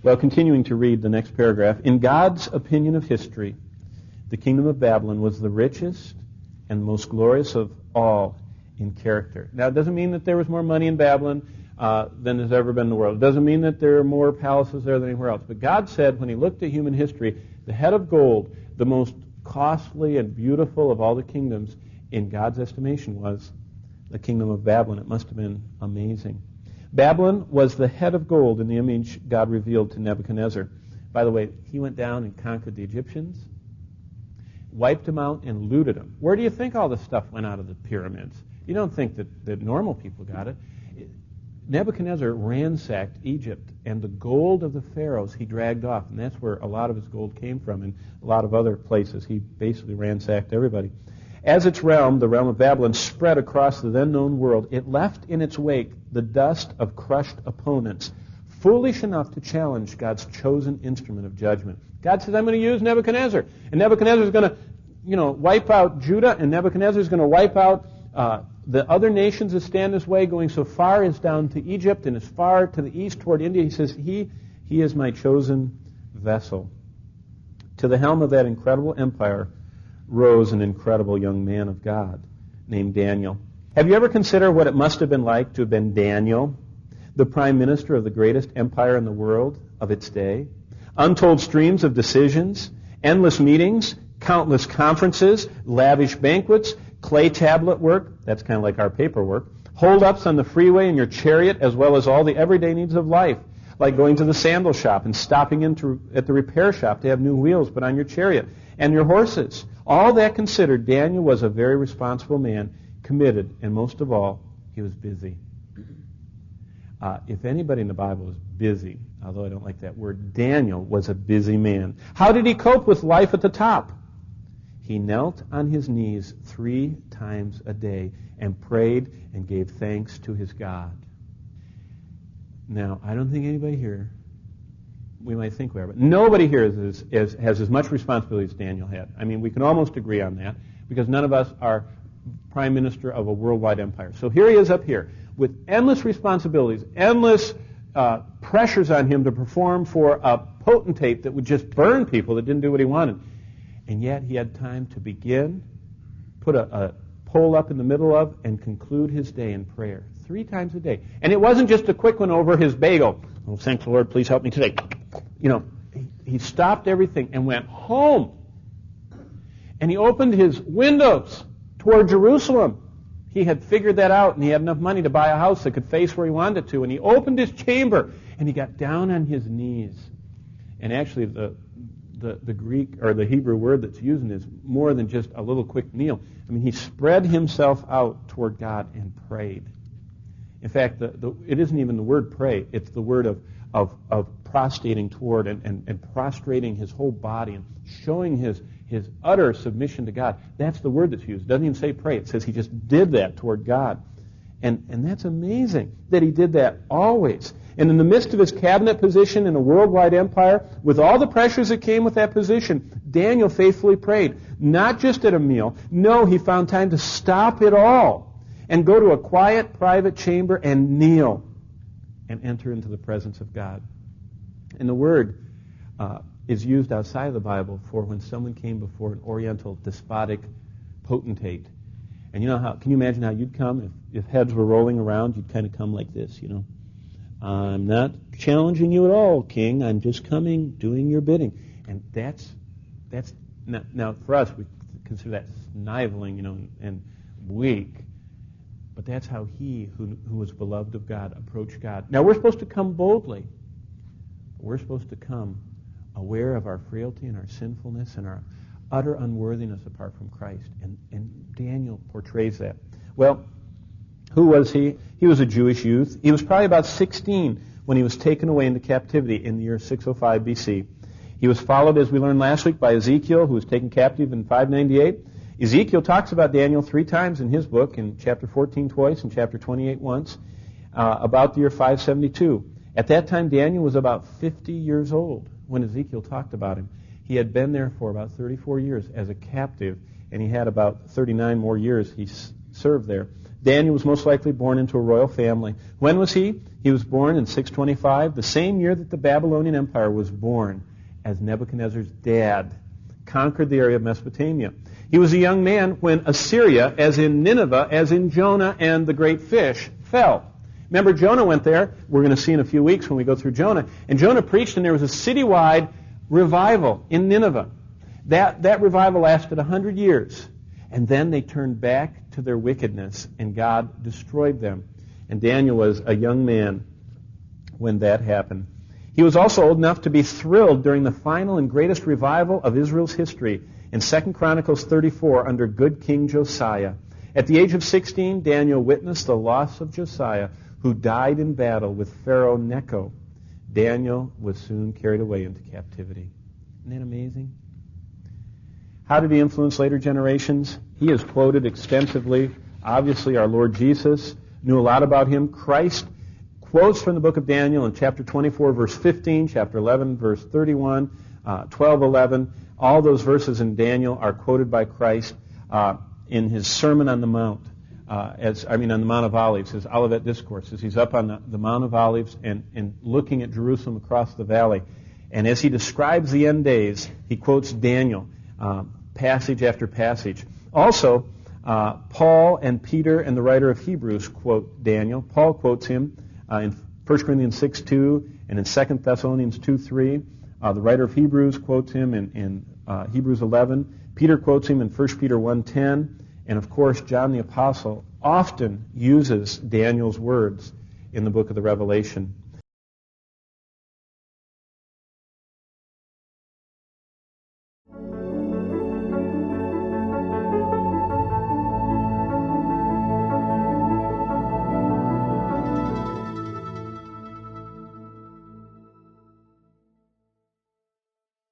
Well, continuing to read the next paragraph. In God's opinion of history, the kingdom of Babylon was the richest and most glorious of all in character. Now, it doesn't mean that there was more money in Babylon than there's ever been in the world. It doesn't mean that there are more palaces there than anywhere else. But God said, when he looked at human history, the head of gold, the most costly and beautiful of all the kingdoms, in God's estimation, was the kingdom of Babylon. It must have been amazing. Babylon was the head of gold in the image God revealed to Nebuchadnezzar. By the way, he went down and conquered the Egyptians, wiped them out, and looted them. Where do you think all this stuff went out of the pyramids? You don't think that normal people got it. Nebuchadnezzar ransacked Egypt, and the gold of the pharaohs he dragged off, and that's where a lot of his gold came from, and a lot of other places. He basically ransacked everybody. As its realm, the realm of Babylon, spread across the then-known world, it left in its wake the dust of crushed opponents, foolish enough to challenge God's chosen instrument of judgment. God says, I'm going to use Nebuchadnezzar. And Nebuchadnezzar is going to, wipe out Judah, and Nebuchadnezzar is going to wipe out the other nations that stand this way, going so far as down to Egypt and as far to the east toward India. He says, he is my chosen vessel. To the helm of that incredible empire rose an incredible young man of God named Daniel. Have you ever considered what it must have been like to have been Daniel, the prime minister of the greatest empire in the world of its day? Untold streams of decisions, endless meetings, countless conferences, lavish banquets, clay tablet work, that's kind of like our paperwork, hold-ups on the freeway in your chariot, as well as all the everyday needs of life, like going to the sandal shop and stopping at the repair shop to have new wheels put on your chariot and your horses. All that considered, Daniel was a very responsible man, committed, and most of all, he was busy. If anybody in the Bible is busy, although I don't like that word, Daniel was a busy man. How did he cope with life at the top? He knelt on his knees 3 times a day and prayed and gave thanks to his God. Now, I don't think anybody here, we might think we are, but nobody here has as much responsibility as Daniel had. I mean, we can almost agree on that, because none of us are prime minister of a worldwide empire. So here he is up here with endless responsibilities, endless pressures on him to perform for a potentate that would just burn people that didn't do what he wanted. And yet he had time to begin, put a pole up in the middle of, and conclude his day in prayer 3 times a day. And it wasn't just a quick one over his bagel. Oh, thank the Lord, please help me today. He stopped everything and went home. And he opened his windows toward Jerusalem. He had figured that out, and he had enough money to buy a house that could face where he wanted it to. And he opened his chamber, and he got down on his knees. And actually, the Greek or the Hebrew word that's using is more than just a little quick kneel. I mean, he spread himself out toward God and prayed. In fact, it isn't even the word pray. It's the word of prostrating toward and prostrating his whole body and showing his utter submission to God. That's the word that's used. It doesn't even say pray. It says he just did that toward God. And that's amazing that he did that always. And in the midst of his cabinet position in a worldwide empire, with all the pressures that came with that position, Daniel faithfully prayed. Not just at a meal. No, he found time to stop it all and go to a quiet, private chamber and kneel and enter into the presence of God. And the word is used outside of the Bible for when someone came before an oriental despotic potentate. And can you imagine how you'd come if heads were rolling around? You'd kind of come like this, I'm not challenging you at all, King. I'm just coming, doing your bidding. And that's now for us, we consider that sniveling, and weak. But that's how he, who was beloved of God, approached God. Now, we're supposed to come boldly. We're supposed to come aware of our frailty and our sinfulness and our utter unworthiness apart from Christ. And Daniel portrays that. Well, who was he? He was a Jewish youth. He was probably about 16 when he was taken away into captivity in the year 605 BC. He was followed, as we learned last week, by Ezekiel, who was taken captive in 598. Ezekiel talks about Daniel 3 times in his book, in chapter 14 twice, and chapter 28 once, about the year 572. At that time, Daniel was about 50 years old when Ezekiel talked about him. He had been there for about 34 years as a captive, and he had about 39 more years he served there. Daniel was most likely born into a royal family. When was he? He was born in 625, the same year that the Babylonian Empire was born, as Nebuchadnezzar's dad conquered the area of Mesopotamia. He was a young man when Assyria, as in Nineveh, as in Jonah and the great fish, fell. Remember, Jonah went there. We're going to see in a few weeks when we go through Jonah. And Jonah preached, and there was a citywide revival in Nineveh. That revival lasted 100 years. And then they turned back to their wickedness, and God destroyed them. And Daniel was a young man when that happened. He was also old enough to be thrilled during the final and greatest revival of Israel's history in 2 Chronicles 34 under good King Josiah. At the age of 16, Daniel witnessed the loss of Josiah, who died in battle with Pharaoh Necho. Daniel was soon carried away into captivity. Isn't that amazing? How did he influence later generations? He is quoted extensively. Obviously, our Lord Jesus knew a lot about him. Christ quotes from the book of Daniel in chapter 24, verse 15, chapter 11, verse 31, 12, 11. All those verses in Daniel are quoted by Christ in his Sermon on the Mount, on the Mount of Olives, his Olivet Discourse, as he's up on the Mount of Olives and looking at Jerusalem across the valley. And as he describes the end days, he quotes Daniel, passage after passage. Also, Paul and Peter and the writer of Hebrews quote Daniel. Paul quotes him in 1 Corinthians 6:2 and in 2 Thessalonians 2:3. The writer of Hebrews quotes him in Hebrews 11. Peter quotes him in 1 Peter 1:10. And of course, John the Apostle often uses Daniel's words in the book of the Revelation.